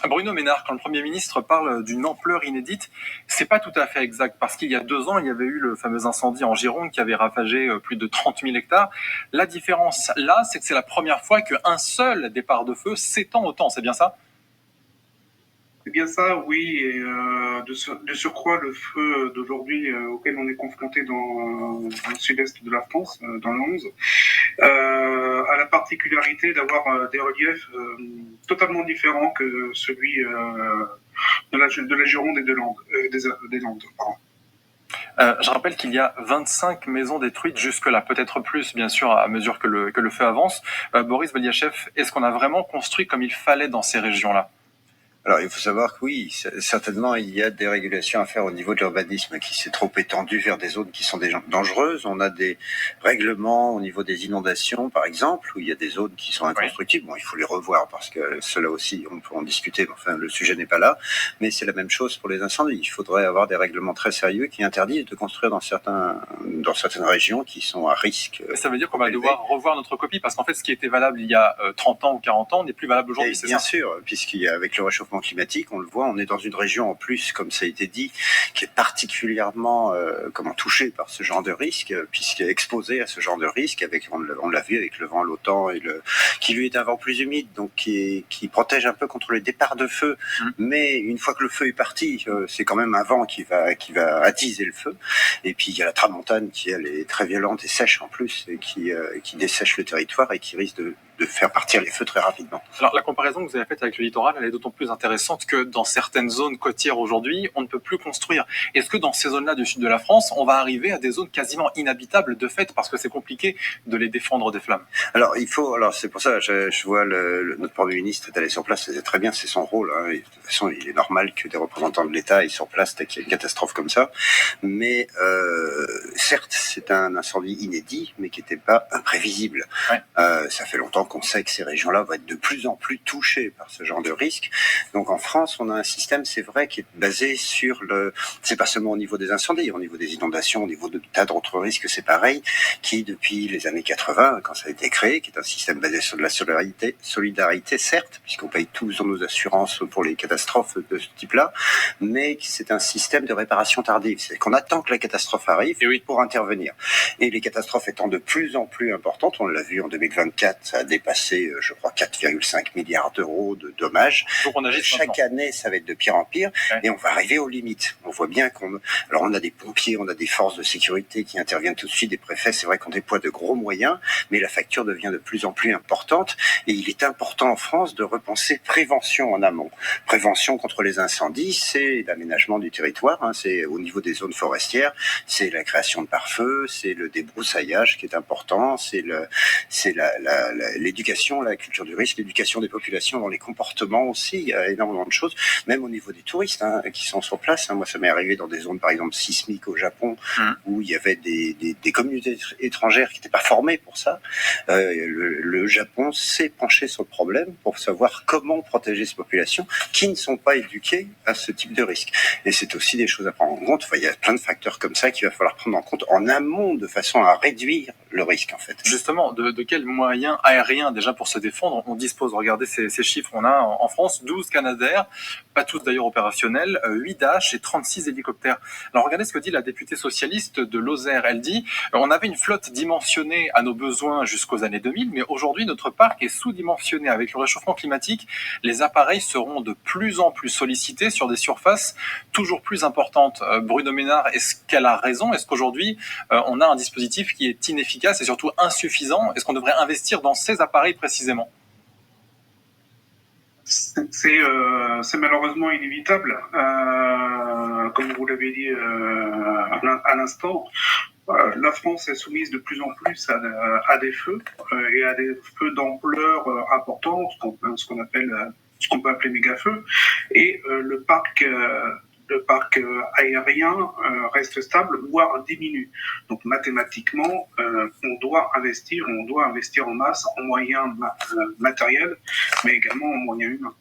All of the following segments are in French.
Bruno Ménard, quand le Premier ministre parle d'une ampleur inédite, c'est pas tout à fait exact, parce qu'il y a 2 ans, il y avait eu le fameux incendie en Gironde qui avait ravagé plus de 30 000 hectares. La différence là, c'est que c'est la première fois qu'un seul départ de feu s'étend autant, c'est bien ça? C'est bien ça, oui. Et de surcroît, le feu d'aujourd'hui auquel on est confronté dans le sud-est de la France, dans le 11, a la particularité d'avoir des reliefs totalement différents que celui de la Gironde et des Landes. Pardon. Je rappelle qu'il y a 25 maisons détruites jusque-là, peut-être plus, bien sûr, à mesure que le feu avance. Boris Beliachev, est-ce qu'on a vraiment construit comme il fallait dans ces régions-là? Alors, il faut savoir que oui, certainement, il y a des régulations à faire au niveau de l'urbanisme qui s'est trop étendu vers des zones qui sont déjà dangereuses. On a des règlements au niveau des inondations, par exemple, où il y a des zones qui sont inconstructibles. Bon, il faut les revoir parce que cela aussi, on peut en discuter, mais enfin, le sujet n'est pas là. Mais c'est la même chose pour les incendies. Il faudrait avoir des règlements très sérieux qui interdisent de construire dans certaines régions qui sont à risque. Ça veut dire qu'on va devoir revoir notre copie parce qu'en fait, ce qui était valable il y a 30 ans ou 40 ans n'est plus valable aujourd'hui, c'est ça? Bien sûr, puisqu'avec le réchauffement climatique, on le voit, on est dans une région en plus, comme ça a été dit, qui est particulièrement touchée par ce genre de risque, puisqu'elle est exposée à ce genre de risque, on l'a vu avec le vent, l'OTAN, qui lui est un vent plus humide, donc qui protège un peu contre les départs de feu. Mais une fois que le feu est parti, c'est quand même un vent qui va attiser le feu. Et puis il y a la tramontane qui, elle, est très violente et sèche en plus, et qui dessèche le territoire et qui risque de faire partir les feux très rapidement. Alors la comparaison que vous avez faite avec le littoral, elle est d'autant plus intéressante que dans certaines zones côtières aujourd'hui, on ne peut plus construire. Est-ce que dans ces zones-là du sud de la France, on va arriver à des zones quasiment inhabitables de fait parce que c'est compliqué de les défendre des flammes? Alors c'est pour ça, je vois notre Premier ministre est allé sur place, c'est très bien, c'est son rôle. Hein, et de toute façon, il est normal que des représentants de l'État aillent sur place dès qu'il y a une catastrophe comme ça. Mais certes, c'est un incendie inédit, mais qui n'était pas imprévisible. Ouais. Ça fait longtemps qu'on sait que ces régions-là vont être de plus en plus touchées par ce genre de risque. Donc en France, on a un système, c'est vrai, qui est basé sur c'est pas seulement au niveau des incendies, au niveau des inondations, au niveau de tas d'autres risques, c'est pareil, qui depuis les années 80, quand ça a été créé, qui est un système basé sur de la solidarité, certes, puisqu'on paye tous nos assurances pour les catastrophes de ce type-là, mais c'est un système de réparation tardive. C'est qu'on attend que la catastrophe arrive pour intervenir. Et les catastrophes étant de plus en plus importantes, on l'a vu en 2024, ça a dépassé, je crois, 4,5 milliards d'euros de dommages. Donc on agit chaque année, ça va être de pire en pire, et on va arriver aux limites. On voit bien alors on a des pompiers, on a des forces de sécurité qui interviennent tout de suite, des préfets, c'est vrai qu'on déploie de gros moyens, mais la facture devient de plus en plus importante, et il est important en France de repenser prévention en amont. Prévention contre les incendies, c'est l'aménagement du territoire, hein, c'est au niveau des zones forestières, c'est la création de pare-feu, c'est le débroussaillage qui est important, c'est l'éducation, la culture du risque, l'éducation des populations dans les comportements aussi, il y a énormément de choses, même au niveau des touristes qui sont sur place. Hein. Moi, ça m'est arrivé dans des zones, par exemple, sismiques au Japon, où il y avait des communautés étrangères qui n'étaient pas formées pour ça. Le Japon s'est penché sur le problème pour savoir comment protéger ces populations qui ne sont pas éduquées à ce type de risque. Et c'est aussi des choses à prendre en compte. Enfin, il y a plein de facteurs comme ça qu'il va falloir prendre en compte en amont de façon à réduire le risque, en fait. Justement, de quels moyens aériens déjà pour se défendre on dispose? Regardez ces chiffres. On a en France 12 Canadair, pas tous d'ailleurs opérationnels, 8 Dash et 36 hélicoptères. Alors regardez ce que dit la députée socialiste de Lozère. Elle dit on avait une flotte dimensionnée à nos besoins jusqu'aux années 2000, mais aujourd'hui notre parc est sous-dimensionné. Avec le réchauffement climatique, les appareils seront de plus en plus sollicités sur des surfaces toujours plus importantes. Bruno Ménard, est-ce qu'elle a raison? Est-ce qu'aujourd'hui on a un dispositif qui est inefficace et surtout insuffisant? Est-ce qu'on devrait investir dans ces appareils précisément? C'est malheureusement inévitable. Comme vous l'avez dit à l'instant, la France est soumise de plus en plus à des feux et à des feux d'ampleur importante, ce qu'on peut appeler méga-feux. Et le parc aérien reste stable, voire diminue. Donc mathématiquement, on doit investir en masse, en moyens matériels, mais également en moyens humains.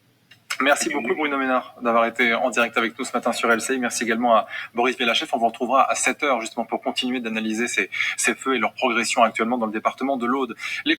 Merci beaucoup Bruno Ménard d'avoir été en direct avec nous ce matin sur LCI. Merci également à Boris Beliachev. On vous retrouvera à 7h justement pour continuer d'analyser ces feux et leur progression actuellement dans le département de l'Aude.